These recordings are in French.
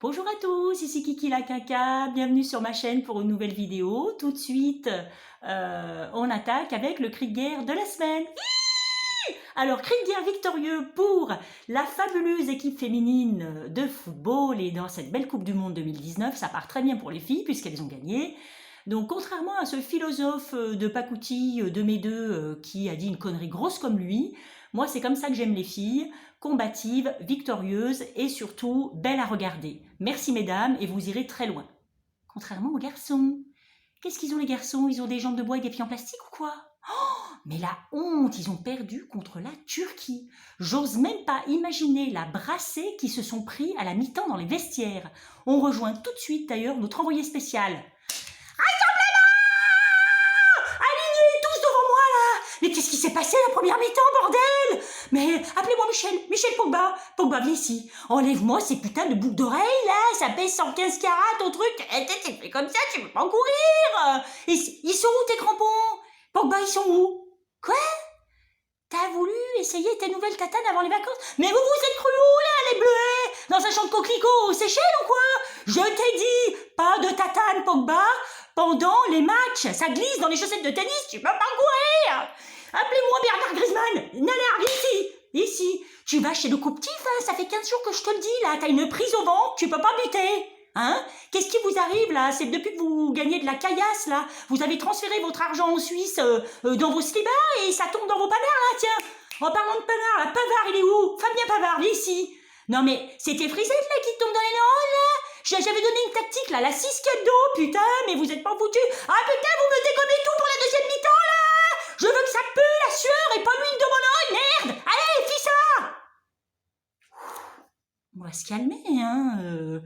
Bonjour à tous, ici Kiki la Quinca, bienvenue sur ma chaîne pour une nouvelle vidéo. Tout de suite, on attaque avec le cri de guerre de la semaine. Alors, cri de guerre victorieux pour la fabuleuse équipe féminine de football et dans cette belle Coupe du Monde 2019, ça part très bien pour les filles puisqu'elles ont gagné. Donc, contrairement à ce philosophe de pacoutis de mes deux qui a dit une connerie grosse comme lui, moi c'est comme ça que j'aime les filles, combatives, victorieuses et surtout belles à regarder. Merci mesdames et vous irez très loin. Contrairement aux garçons. Qu'est-ce qu'ils ont les garçons? Ils ont des jambes de bois et des pieds en plastique ou quoi? Mais la honte, ils ont perdu contre la Turquie. J'ose même pas imaginer la brassée qu'ils se sont pris à la mi-temps dans les vestiaires. On rejoint tout de suite d'ailleurs notre envoyé spécial. Alignés tous devant moi là. Mais qu'est-ce qui s'est passé la première mi-temps, bordel? Mais appelez-moi Michel Pogba. Pogba, viens ici. Enlève-moi ces putains de boucles d'oreilles là. Ça pèse 115 carats ton truc. Tu fais comme ça, tu peux pas courir. Ils sont où tes crampons? Pogba, ils sont où? Quoi? T'as voulu essayer tes nouvelles tatanes avant les vacances? Mais vous êtes cru où là, les bleuets? Dans un champ de coquelicots aux Seychelles ou quoi? Je t'ai dit, pas de tatane, Pogba. Pendant les matchs, ça glisse dans les chaussettes de tennis, tu peux pas courir. Appelez-moi Bernard Griezmann. Nanar, viens ici. Tu vas chez le couptif, hein? Ça fait 15 jours que je te le dis, là. T'as une prise au ventre, tu peux pas buter. Hein? Qu'est-ce qui vous arrive là? C'est depuis que vous gagnez de la caillasse là. Vous avez transféré votre argent en Suisse dans vos slibards et ça tombe dans vos panards là, tiens. En parlant de panards, là, Pavard il est où? Fabien Pavard, viens ici. Non mais c'était Frisette là qui tombe dans les neurones là. J'avais donné une tactique là, la 6 d'eau, putain, mais vous êtes pas foutus. Ah putain, vous me dégommez tout pour la deuxième mi-temps là. Je veux que ça pue la sueur et pas l'huile de monoï, merde. Allez, fais ça. On va se calmer, hein.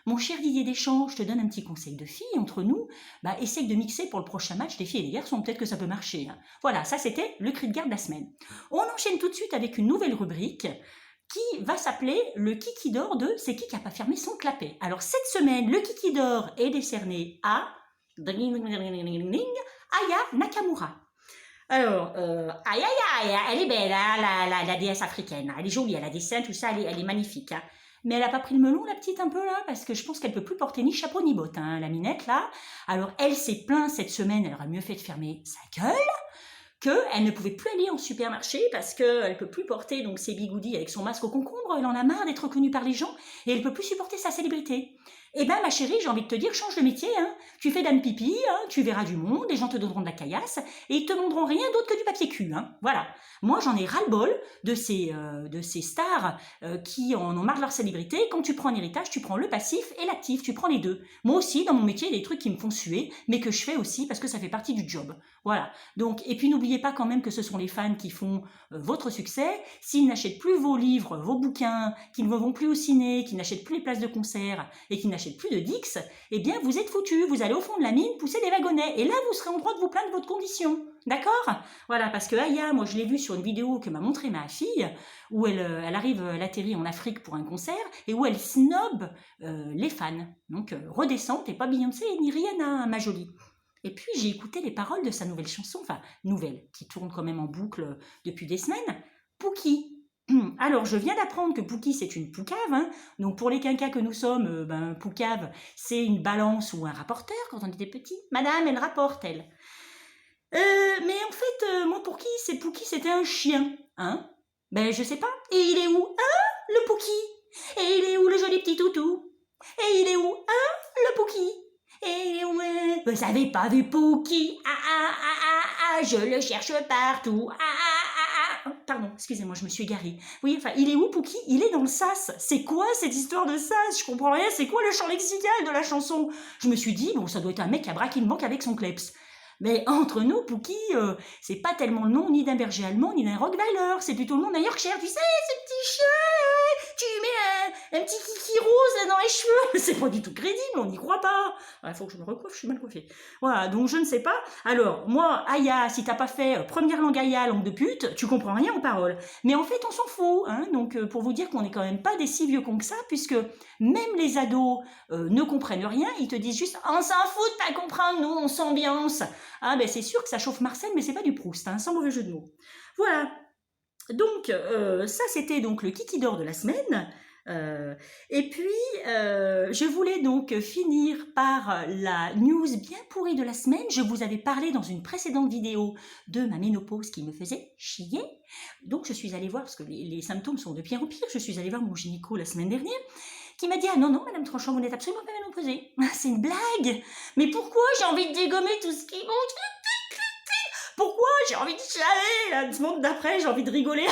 Mon cher Didier Deschamps, je te donne un petit conseil de fille entre nous. Bah, essaye de mixer pour le prochain match des filles et des garçons, peut-être que ça peut marcher. Hein. Voilà, ça c'était le cri de guerre de la semaine. On enchaîne tout de suite avec une nouvelle rubrique qui va s'appeler le Kiki d'or de C'est qui a pas fermé son clapet. Alors cette semaine, le Kiki d'or est décerné à Aya Nakamura. Alors, aïe aïe aïe, elle est belle, hein, la déesse africaine. Elle est jolie, elle a des seins, tout ça, elle est magnifique. Hein. Mais elle a pas pris le melon, la petite, un peu, là, parce que je pense qu'elle peut plus porter ni chapeau ni bottes, hein, la minette, là. Alors, elle s'est plainte cette semaine, elle aurait mieux fait de fermer sa gueule, qu'elle ne pouvait plus aller en supermarché parce qu'elle peut plus porter donc ses bigoudis avec son masque au concombre, elle en a marre d'être reconnue par les gens et elle peut plus supporter sa célébrité. Eh ben ma chérie, j'ai envie de te dire, change de métier, hein. Tu fais dame pipi, hein, tu verras du monde, les gens te donneront de la caillasse et ils te demanderont rien d'autre que du papier cul, hein. Voilà. Moi j'en ai ras-le-bol de ces stars qui en ont marre de leur célébrité. Quand tu prends un héritage, tu prends le passif et l'actif, tu prends les deux. Moi aussi, dans mon métier, il y a des trucs qui me font suer, mais que je fais aussi parce que ça fait partie du job. Voilà. Donc, et puis n'oubliez pas quand même que ce sont les fans qui font votre succès. S'ils n'achètent plus vos livres, vos bouquins, qu'ils ne vont plus au ciné, qu'ils n'achètent plus les places de concert et qu'ils n'achètent plus de Dix, eh bien vous êtes foutus. Vous allez au fond de la mine pousser des wagonnets et là vous serez en droit de vous plaindre de votre condition. D'accord? Voilà, parce que Aya, moi je l'ai vu sur une vidéo que m'a montrée ma fille, où elle arrive, elle atterrit en Afrique pour un concert et où elle snob les fans. Donc redescente et pas Beyoncé ni Rihanna, ma jolie. Et puis j'ai écouté les paroles de sa nouvelle chanson, enfin nouvelle, qui tourne quand même en boucle depuis des semaines, Pookie. Alors je viens d'apprendre que Pookie c'est une poucave, hein. Donc pour les quinquas que nous sommes, poucave c'est une balance ou un rapporteur quand on était petit. Madame, elle rapporte elle. Mais en fait, moi Pookie c'était un chien, hein. Ben je sais pas. Et il est où, hein, le Pookie? Et il est où le joli petit toutou? Et il est où, hein, le Pookie? Et ouais, vous avez pas vu Pookie? Je le cherche partout. Pardon, excusez-moi, je me suis égarée. Oui, enfin, il est où Pookie? Il est dans le sas. C'est quoi cette histoire de sas? Je comprends rien. C'est quoi le champ lexical de la chanson? Je me suis dit, bon, ça doit être un mec qui a braqué une banque avec son kleps. Mais entre nous, Pookie, c'est pas tellement le nom ni d'un berger allemand ni d'un rottweiler. C'est plutôt le nom d'un Yorkshire. Tu sais, ce petit chien, tu lui mets un petit kiki rose dans les cheveux. C'est pas du tout crédible, on n'y croit pas. Il faut que je me recoiffe, je suis mal coiffée. Voilà, donc je ne sais pas. Alors, moi, Aya, si t'as pas fait première langue Aya, langue de pute, tu comprends rien aux paroles. Mais en fait, on s'en fout. Hein. Donc, pour vous dire qu'on est quand même pas des si vieux cons que ça, puisque même les ados ne comprennent rien. Ils te disent juste, on s'en fout de pas comprendre, nous, on s'ambiance. Ah ben c'est sûr que ça chauffe Marcel, mais c'est pas du Proust, hein, sans mauvais jeu de mots. Voilà. Donc ça c'était donc le Kiki d'or de la semaine. Et puis, je voulais donc finir par la news bien pourrie de la semaine. Je vous avais parlé dans une précédente vidéo de ma ménopause qui me faisait chier. Donc, je suis allée voir, parce que les symptômes sont de pire en pire, je suis allée voir mon gynéco la semaine dernière, qui m'a dit « Ah non, non, Madame Tranchant, vous n'êtes absolument pas ménopausée. C'est une blague. Mais pourquoi j'ai envie de dégommer tout ce qui bouge? Pourquoi j'ai envie de chialer? La seconde d'après, j'ai envie de rigoler.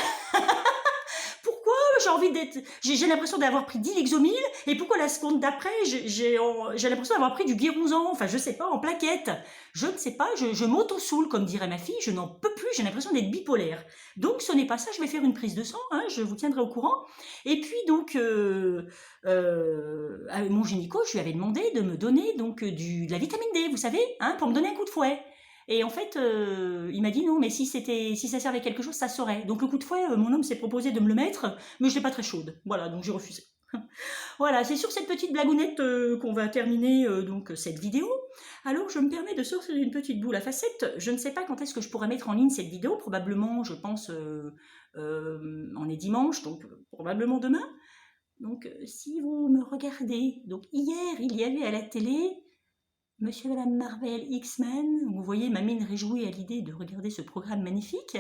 Pourquoi j'ai envie d'être... J'ai l'impression d'avoir pris 10 Lexomil, et pourquoi la seconde d'après, j'ai l'impression d'avoir pris du Guéronzan, enfin je sais pas, en plaquette. Je ne sais pas, je m'auto-soule, comme dirait ma fille, je n'en peux plus, j'ai l'impression d'être bipolaire. Donc ce n'est pas ça, je vais faire une prise de sang, hein, je vous tiendrai au courant. Et puis donc, mon gynéco, je lui avais demandé de me donner donc de la vitamine D, vous savez, hein, pour me donner un coup de fouet. Et en fait, il m'a dit non, mais si ça servait à quelque chose, ça saurait. Donc le coup de fouet, mon homme s'est proposé de me le mettre, mais je n'étais pas très chaude. Voilà, donc j'ai refusé. Voilà, c'est sur cette petite blagounette qu'on va terminer donc cette vidéo. Alors je me permets de sortir une petite boule à facettes. Je ne sais pas quand est-ce que je pourrai mettre en ligne cette vidéo. Probablement, je pense, on est dimanche, donc probablement demain. Donc si vous me regardez, donc hier il y avait à la télé Monsieur et Madame Marvel X-Men, vous voyez ma mine réjouie à l'idée de regarder ce programme magnifique.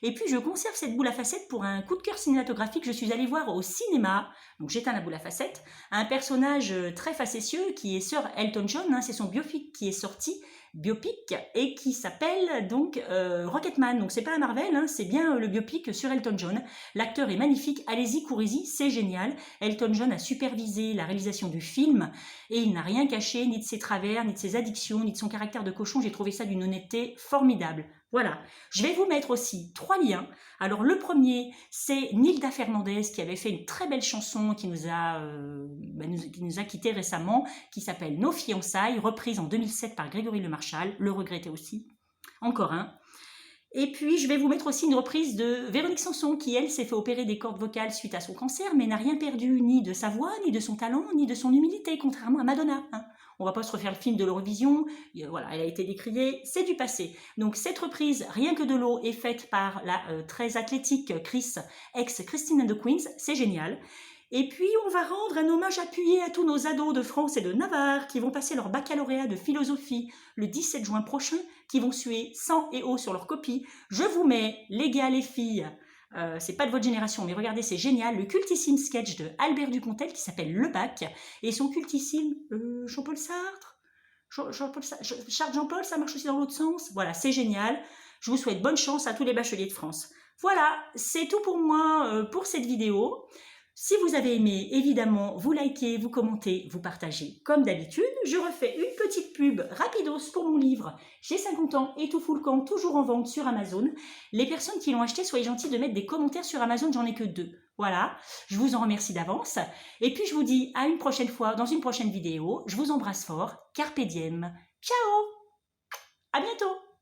Et puis je conserve cette boule à facettes pour un coup de cœur cinématographique. Je suis allée voir au cinéma, donc j'éteins la boule à facettes, un personnage très facétieux qui est Sir Elton John, hein, c'est son biopic qui est sorti, biopic, et qui s'appelle donc Rocketman. Donc c'est pas un Marvel, hein, c'est bien le biopic sur Elton John. L'acteur est magnifique, allez-y, courez-y, c'est génial. Elton John a supervisé la réalisation du film et il n'a rien caché, ni de ses travers, ni de ses addictions, ni de son caractère de cochon. J'ai trouvé ça d'une honnêteté formidable. Voilà, je vais vous mettre aussi 3 liens. Alors le premier, c'est Nilda Fernandez qui avait fait une très belle chanson qui nous a quittés récemment, qui s'appelle Nos fiançailles, reprise en 2007 par Grégory Le Marchal, le regrettait aussi. Encore un. Et puis, je vais vous mettre aussi une reprise de Véronique Sanson, qui, elle, s'est fait opérer des cordes vocales suite à son cancer, mais n'a rien perdu, ni de sa voix, ni de son talent, ni de son humilité, contrairement à Madonna. Hein. On va pas se refaire le film de l'Eurovision, voilà, elle a été décriée, c'est du passé. Donc cette reprise, rien que de l'eau, est faite par la très athlétique Chris, ex-Christine and the Queens, c'est génial. Et puis, on va rendre un hommage appuyé à tous nos ados de France et de Navarre qui vont passer leur baccalauréat de philosophie le 17 juin prochain, qui vont suer sang et eau sur leur copie. Je vous mets, les gars, les filles, c'est pas de votre génération, mais regardez, c'est génial, le cultissime sketch de Albert Dupontel qui s'appelle Le Bac, et son cultissime Jean-Paul Sartre, Charles Jean-Paul, ça marche aussi dans l'autre sens. Voilà, c'est génial. Je vous souhaite bonne chance à tous les bacheliers de France. Voilà, c'est tout pour moi pour cette vidéo. Si vous avez aimé, évidemment, vous likez, vous commentez, vous partagez comme d'habitude. Je refais une petite pub rapidos pour mon livre « J'ai 50 ans et tout fout le camp, toujours en vente sur Amazon ». Les personnes qui l'ont acheté, soyez gentils de mettre des commentaires sur Amazon, j'en ai que 2. Voilà, je vous en remercie d'avance. Et puis je vous dis à une prochaine fois, dans une prochaine vidéo. Je vous embrasse fort. Carpe diem. Ciao! À bientôt!